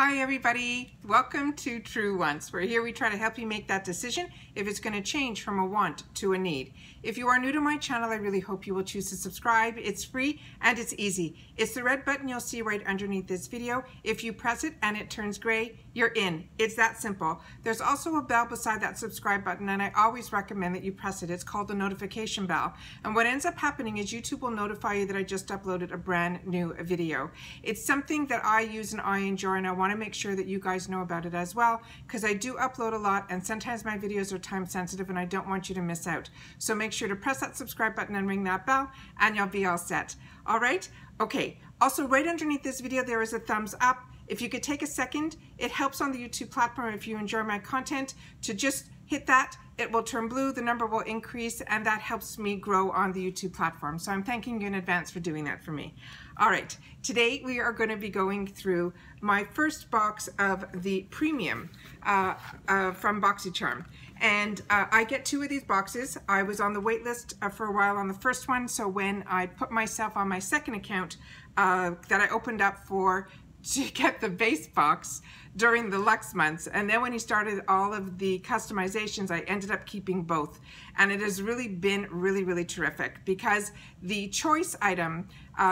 Hi everybody, welcome to True Wants. We're here, we try to help you make that decision if it's going to change from a want to a need. If you are new to my channel, I really hope you will choose to subscribe. It's free and it's easy. It's the red button you'll see right underneath this video. If you press it and it turns gray, you're in. It's that simple. There's also a bell beside that subscribe button, and I always recommend that you press it. It's called the notification bell. And what ends up happening is YouTube will notify you that I just uploaded a brand new video. It's something that I use and I enjoy, and I want to make sure that you guys know about it as well, because I do upload a lot and sometimes my videos are time sensitive and I don't want you to miss out. So make sure to press that subscribe button and ring that bell and you'll be all set. All right? Okay. Also, right underneath this video there is a thumbs up. If you could take a second, it helps on the YouTube platform if you enjoy my content to just hit that. It will turn blue, the number will increase, and that helps me grow on the YouTube platform. So I'm thanking you in advance for doing that for me. All right, today we are going to be going through my first box of the premium from Boxycharm. And I get 2 of these boxes. I was on the wait list for a while on the first one, so when I put myself on my second account that I opened up to get the base box during the Luxe months, and then when he started all of the customizations, I ended up keeping both. And it has really been really terrific, because the choice item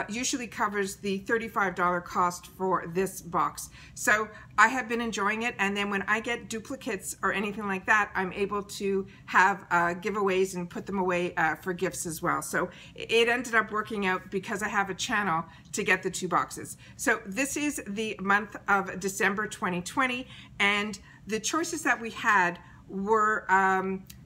usually covers the $35 cost for this box. So I have been enjoying it, and then when I get duplicates or anything like that, I'm able to have giveaways and put them away for gifts as well. So it ended up working out because I have a channel to get the 2 boxes. So this is the month of December 2020, and the choices that we had were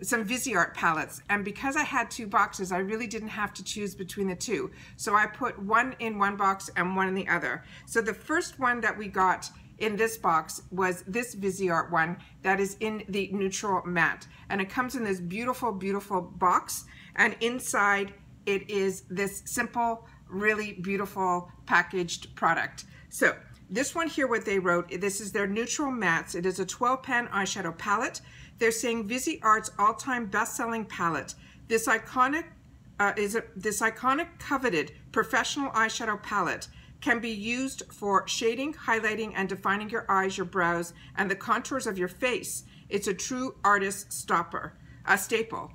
some Viseart palettes, and because I had 2 boxes, I really didn't have to choose between the 2. So I put one in one box and one in the other. So the first one that we got in this box was this Viseart one that is in the Neutral matte, and it comes in this beautiful box, and inside it is this simple, really beautiful packaged product. So this one here, what they wrote, this is their Neutral mattes. It is a 12-pan eyeshadow palette. They're saying Viseart's all-time best-selling palette. This iconic coveted professional eyeshadow palette can be used for shading, highlighting, and defining your eyes, your brows, and the contours of your face. It's a true artist staple.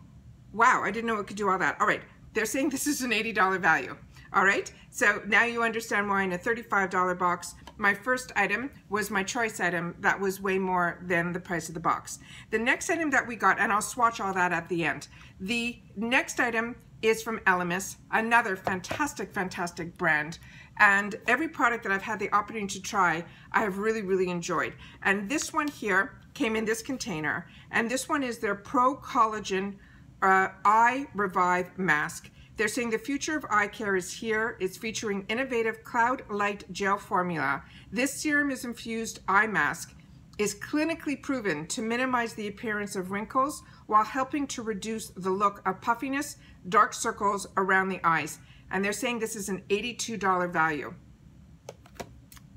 Wow, I didn't know it could do all that. All right, they're saying this is an $80 value. All right, so now you understand why in a $35 box, my first item was my choice item that was way more than the price of the box. The next item that we got, and I'll swatch all that at the end. The next item is from ELEMIS, another fantastic brand. And every product that I've had the opportunity to try, I have really enjoyed. And this one here came in this container, and this one is their Pro Collagen Eye Revive Mask. They're saying the future of eye care is here. It's featuring innovative Cloud Light Gel formula. This serum-infused eye mask is clinically proven to minimize the appearance of wrinkles while helping to reduce the look of puffiness, dark circles around the eyes. And they're saying this is an $82 value.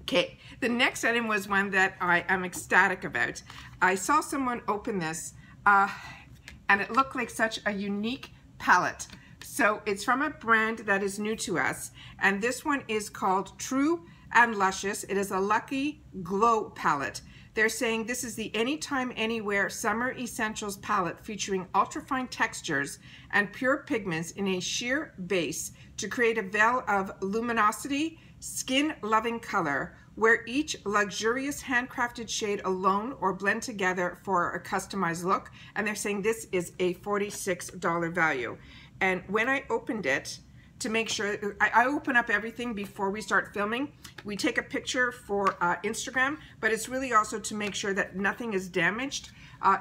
Okay, the next item was one that I am ecstatic about. I saw someone open this and it looked like such a unique palette. So it's from a brand that is new to us, and this one is called True and Luscious. It is a Lucky Glow palette. They're saying this is the Anytime Anywhere Summer Essentials palette featuring ultrafine textures and pure pigments in a sheer base to create a veil of luminosity, skin-loving color, where each luxurious handcrafted shade alone or blend together for a customized look. And they're saying this is a $46 value. And when I opened it, to make sure, I open up everything before we start filming. We take a picture for Instagram, but it's really also to make sure that nothing is damaged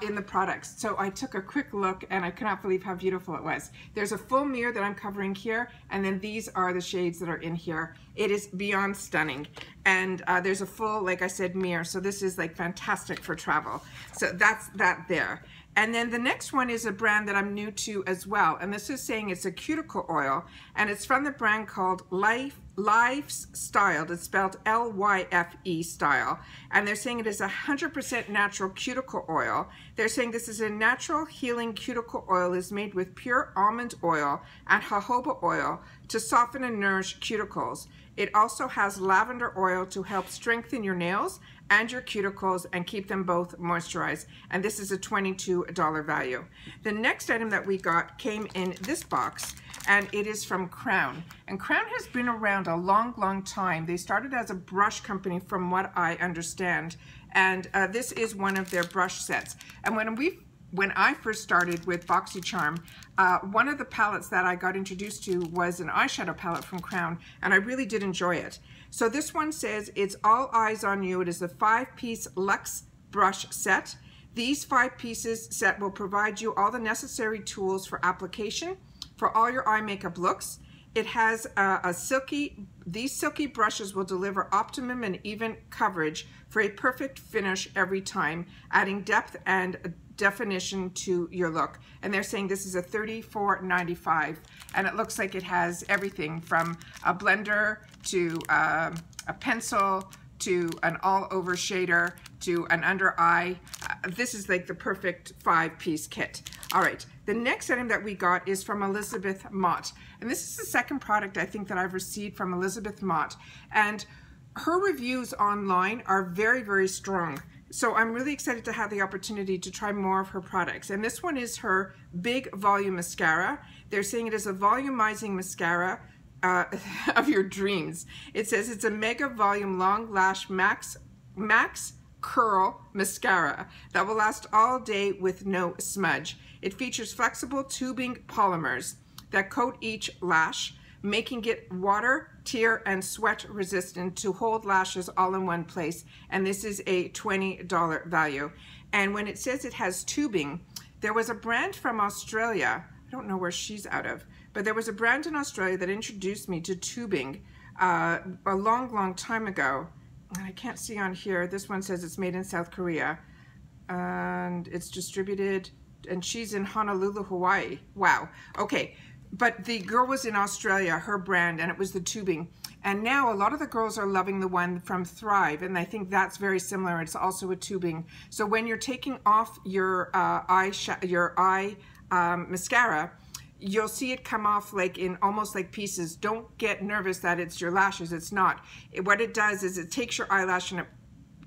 in the products. So I took a quick look, and I cannot believe how beautiful it was. There's a full mirror that I'm covering here, and then these are the shades that are in here. It is beyond stunning. And there's a full, like I said, mirror. So this is like fantastic for travel. So that's that there. And then the next one is a brand that I'm new to as well. And this is saying it's a cuticle oil, and it's from the brand called Lyfestyle. It's spelled L-Y-F-E style. And they're saying it is 100% natural cuticle oil. They're saying this is a natural healing cuticle oil is made with pure almond oil and jojoba oil to soften and nourish cuticles. It also has lavender oil to help strengthen your nails and your cuticles and keep them both moisturized. And this is a $22 value. The next item that we got came in this box, and it is from Crown. And Crown has been around a long, long time. They started as a brush company from what I understand. And this is one of their brush sets. And when I first started with Boxycharm, one of the palettes that I got introduced to was an eyeshadow palette from Crown, and I really did enjoy it. So this one says it's all eyes on you. It is a 5-piece Luxe brush set. These 5 pieces set will provide you all the necessary tools for application for all your eye makeup looks. It has these silky brushes will deliver optimum and even coverage for a perfect finish every time, adding depth and definition to your look. And they're saying this is a $34.95, and it looks like it has everything from a blender to a pencil to an all-over shader to an under eye. This is like the perfect 5-piece kit. All right, the next item that we got is from Elizabeth Mott, and this is the second product I think that I've received from Elizabeth Mott, and her reviews online are very, very strong. So I'm really excited to have the opportunity to try more of her products. And this one is her Big Volume Mascara. They're saying it is a volumizing mascara of your dreams. It says it's a mega volume long lash max curl mascara that will last all day with no smudge. It features flexible tubing polymers that coat each lash, making it water, tear, and sweat resistant to hold lashes all in one place. And this is a $20 value. And when it says it has tubing, there was a brand from Australia, I don't know where she's out of, but there was a brand in Australia that introduced me to tubing a long, long time ago. And I can't see on here, this one says it's made in South Korea, and it's distributed, and she's in Honolulu, Hawaii. Wow, okay. But the girl was in Australia, her brand, and it was the tubing. And now a lot of the girls are loving the one from Thrive, and I think that's very similar. It's also a tubing. So when you're taking off your eye mascara, you'll see it come off like in almost like pieces. Don't get nervous that it's your lashes. It's not. What it does is it takes your eyelash and it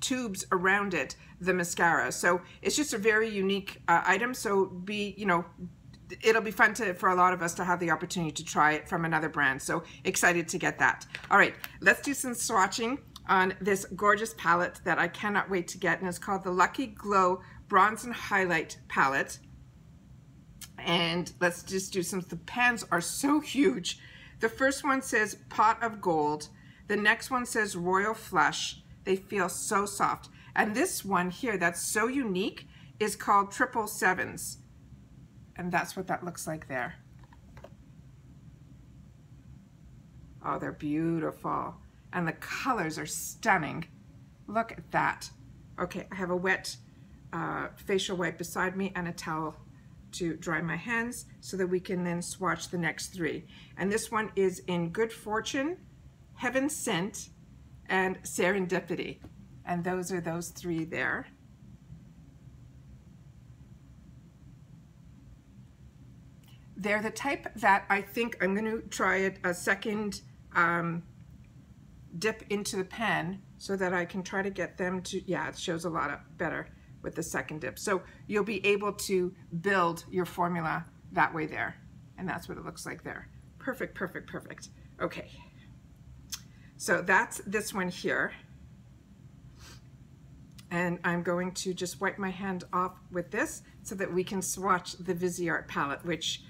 tubes around it, the mascara. So it's just a very unique item. So it'll be fun for a lot of us to have the opportunity to try it from another brand. So excited to get that. All right, let's do some swatching on this gorgeous palette that I cannot wait to get. And it's called the Lucky Glow Bronze and Highlight Palette. And let's just do some, the pans are so huge. The first one says Pot of Gold. The next one says Royal Flush. They feel so soft. And this one here that's so unique is called Triple Sevens. And that's what that looks like there. Oh, they're beautiful. And the colors are stunning. Look at that. Okay, I have a wet facial wipe beside me and a towel to dry my hands so that we can then swatch the next 3. And this one is in Good Fortune, Heaven Sent, and Serendipity. And those are those 3 there. They're the type that I think I'm going to try a second dip into the pan so that I can try to get them to, yeah, it shows a lot better with the second dip. So you'll be able to build your formula that way there. And that's what it looks like there. Perfect, perfect, perfect. Okay. So that's this one here. And I'm going to just wipe my hand off with this so that we can swatch the Viseart palette, which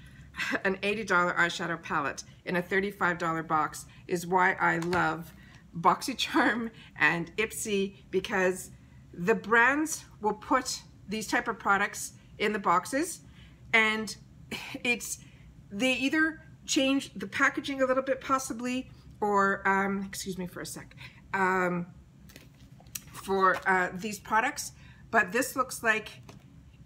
an $80 eyeshadow palette in a $35 box is why I love Boxycharm and Ipsy, because the brands will put these type of products in the boxes, and they either change the packaging a little bit possibly, or excuse me for a sec, for these products. But this looks like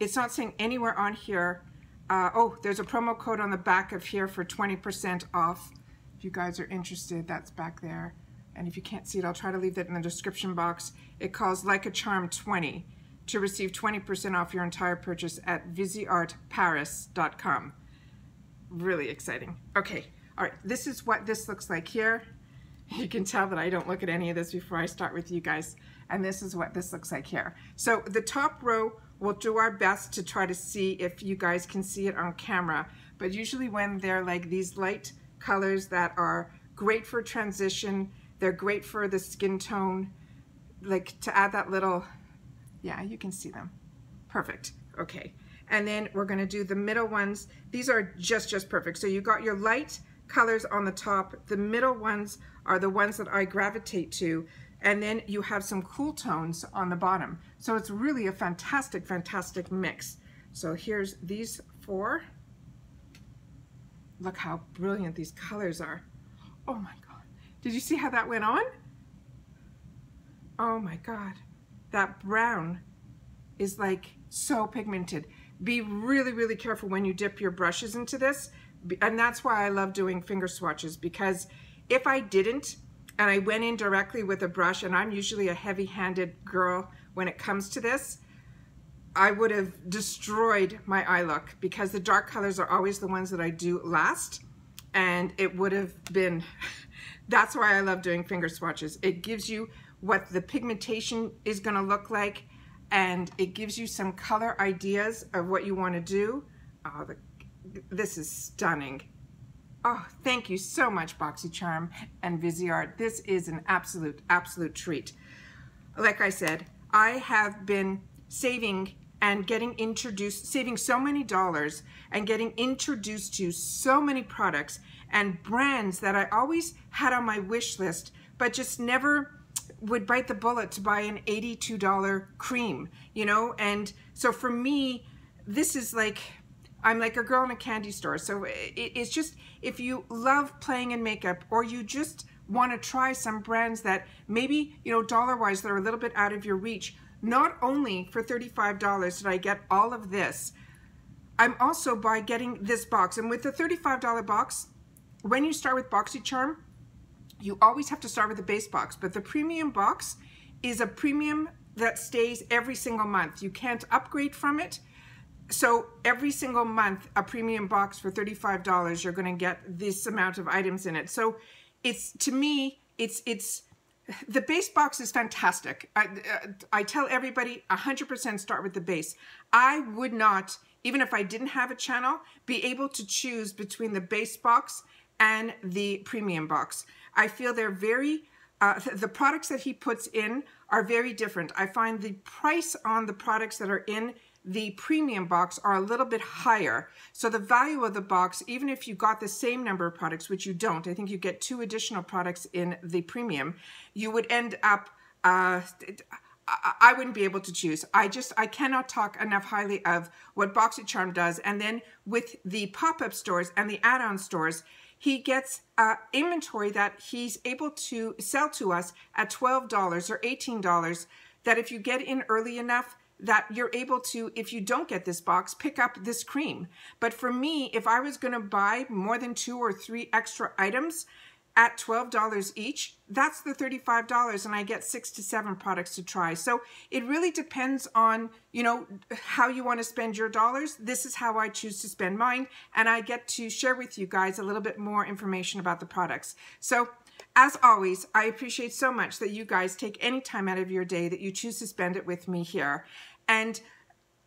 it's not saying anywhere on here. Oh, there's a promo code on the back of here for 20% off. If you guys are interested, that's back there. And if you can't see it, I'll try to leave that in the description box. It calls Like a Charm 20 to receive 20% off your entire purchase at viseartparis.com. Really exciting. Okay, all right, this is what this looks like here. You can tell that I don't look at any of this before I start with you guys. And this is what this looks like here. So the top row, we'll do our best to try to see if you guys can see it on camera. But usually when they're like these light colors that are great for transition, they're great for the skin tone, like to add that little, yeah, you can see them. Perfect. Okay. And then we're going to do the middle ones. These are just perfect. So you got your light colors on the top. The middle ones are the ones that I gravitate to. And then you have some cool tones on the bottom. So it's really a fantastic, fantastic mix. So here's these 4. Look how brilliant these colors are. Oh my God. Did you see how that went on? Oh my God. That brown is like so pigmented. Be really, really careful when you dip your brushes into this. And that's why I love doing finger swatches, because if I didn't, and I went in directly with a brush, and I'm usually a heavy-handed girl when it comes to this, I would have destroyed my eye look, because the dark colors are always the ones that I do last, and it would have been, that's why I love doing finger swatches. It gives you what the pigmentation is gonna look like, and it gives you some color ideas of what you wanna do. Oh, this is stunning. Oh, thank you so much, Boxycharm and Viseart. This is an absolute treat. Like I said, I have been saving and getting introduced, saving so many dollars and getting introduced to so many products and brands that I always had on my wish list, but just never would bite the bullet to buy an $82 cream, you know? And so for me, this is like, I'm like a girl in a candy store. So it's just, if you love playing in makeup, or you just want to try some brands that maybe, you know, dollar-wise, they're a little bit out of your reach, not only for $35 did I get all of this, I'm also by getting this box. And with the $35 box, when you start with Boxycharm, you always have to start with the base box. But the premium box is a premium that stays every single month. You can't upgrade from it. So every single month, a premium box for $35, you're going to get this amount of items in it. So it's, to me, it's the base box is fantastic. I tell everybody 100% start with the base. I would not, even if I didn't have a channel, be able to choose between the base box and the premium box. I feel they're very, the products that he puts in are very different. I find the price on the products that are in the premium box are a little bit higher. So the value of the box, even if you got the same number of products, which you don't, I think you get 2 additional products in the premium, you would end up, I wouldn't be able to choose. I cannot talk enough highly of what Boxycharm does. And then with the pop-up stores and the add-on stores, he gets inventory that he's able to sell to us at $12 or $18, that if you get in early enough, that you're able to, if you don't get this box, pick up this cream. But for me, if I was going to buy more than 2 or 3 extra items at $12 each, that's the $35, and I get 6 to 7 products to try. So it really depends on, you know, how you want to spend your dollars. This is how I choose to spend mine, and I get to share with you guys a little bit more information about the products. So as always, I appreciate so much that you guys take any time out of your day that you choose to spend it with me here. And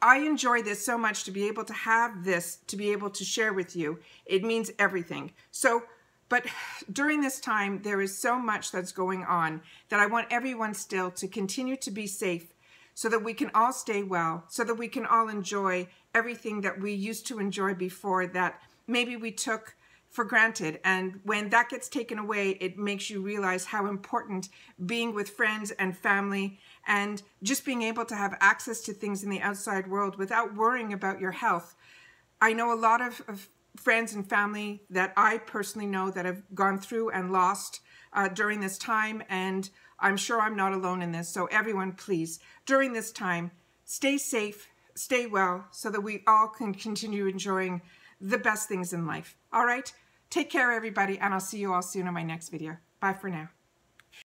I enjoy this so much, to be able to have this, to be able to share with you. It means everything. So, but during this time, there is so much that's going on that I want everyone still to continue to be safe, so that we can all stay well, so that we can all enjoy everything that we used to enjoy before, that maybe we took for granted. And when that gets taken away, it makes you realize how important being with friends and family, and just being able to have access to things in the outside world without worrying about your health. I know a lot of friends and family that I personally know that have gone through and lost during this time, and I'm sure I'm not alone in this. So everyone, please, during this time, stay safe, stay well, so that we all can continue enjoying the best things in life. All right? Take care, everybody, and I'll see you all soon in my next video. Bye for now.